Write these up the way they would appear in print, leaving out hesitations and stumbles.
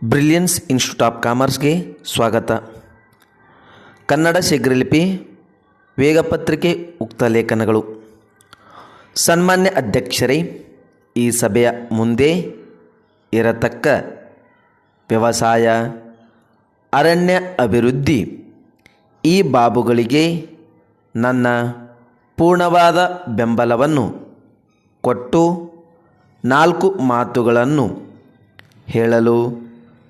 Brilliance institute of ಕಾಮರ್ಸ್ಗೆ ಸ್ವಾಗತ. ಕನ್ನಡ ಶೀಘ್ರಲಿಪಿ ವೇಗಪತ್ರಿಕೆ ಉಕ್ತ ಲೇಖನಗಳು. ಸನ್ಮಾನ್ಯ ಅಧ್ಯಕ್ಷರೇ, ಈ ಸಭೆಯ ಮುಂದೆ ಇರತಕ್ಕ ವ್ಯವಸಾಯ, ಅರಣ್ಯ ಅಭಿವೃದ್ಧಿ ಈ ಬಾಬುಗಳಿಗೆ ನನ್ನ ಪೂರ್ಣವಾದ ಬೆಂಬಲವನ್ನು ಕೊಟ್ಟು 4 ಮಾತುಗಳನ್ನು ಹೇಳಲು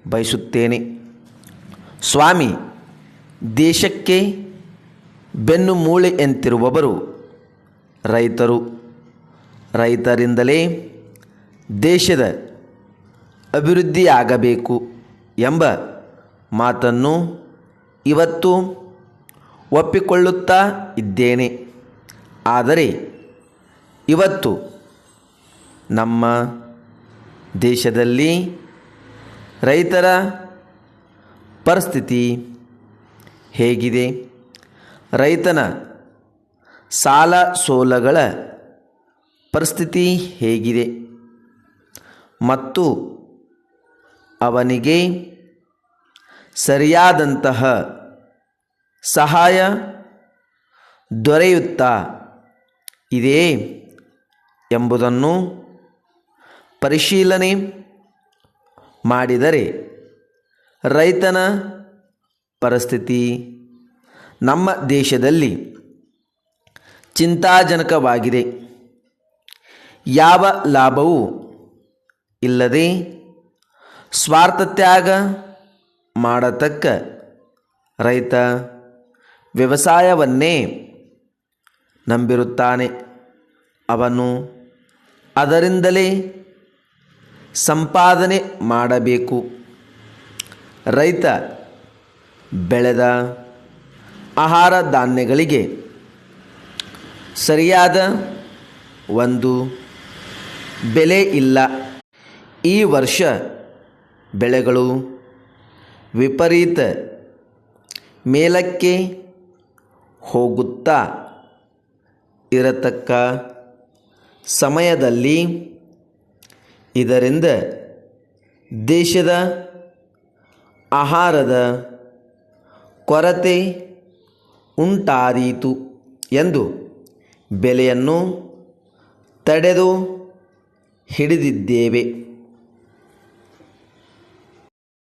ಬಯಸುತ್ತೇನೆ. ಸ್ವಾಮಿ, ದೇಶಕ್ಕೆ ಬೆನ್ನು ಮೂಳೆಯಂತಿರುವವರು ರೈತರು. ರೈತರಿಂದಲೇ ದೇಶದ ಅಭಿವೃದ್ಧಿಯಾಗಬೇಕು ಎಂಬ ಮಾತನ್ನು ಇವತ್ತು ಒಪ್ಪಿಕೊಳ್ಳುತ್ತಾ ಇದ್ದೇನೆ. ಆದರೆ ಇವತ್ತು ನಮ್ಮ ದೇಶದಲ್ಲಿ ರೈತರ ಪರಿಸ್ಥಿತಿ ಹೇಗಿದೆ, ರೈತನ ಸಾಲ ಸೋಲಗಳ ಪರಿಸ್ಥಿತಿ ಹೇಗಿದೆ ಮತ್ತು ಅವನಿಗೆ ಸರಿಯಾದಂತಹ ಸಹಾಯ ದೊರೆಯುತ್ತಾ ಇದೆಯೇ ಎಂಬುದನ್ನು ಪರಿಶೀಲನೆ ಮಾಡಿದರೆ ರೈತನ ಪರಿಸ್ಥಿತಿ ನಮ್ಮ ದೇಶದಲ್ಲಿ ಚಿಂತಾಜನಕವಾಗಿದೆ. ಯಾವ ಲಾಭವೂ ಇಲ್ಲದೆ ಸ್ವಾರ್ಥತ್ಯಾಗ ಮಾಡತಕ್ಕ ರೈತ ವ್ಯವಸಾಯವನ್ನೇ ನಂಬಿರುತ್ತಾನೆ. ಅವನು ಅದರಿಂದಲೇ ಸಂಪಾದನೆ ಮಾಡಬೇಕು. ರೈತ ಬೆಳೆದ ಆಹಾರ ಧಾನ್ಯಗಳಿಗೆ ಸರಿಯಾದ ಒಂದು ಬೆಲೆ ಇಲ್ಲ. ಈ ವರ್ಷ ಬೆಳೆಗಳು ವಿಪರೀತ ಮೇಲಕ್ಕೆ ಹೋಗುತ್ತಾ ಇರತಕ್ಕ ಸಮಯದಲ್ಲಿ ಇದರಿಂದ ದೇಶದ ಆಹಾರದ ಕೊರತೆ ಉಂಟಾದೀತು ಎಂದು ಬೆಲೆಯನ್ನು ತಡೆದು ಹಿಡಿದಿದ್ದೇವೆ.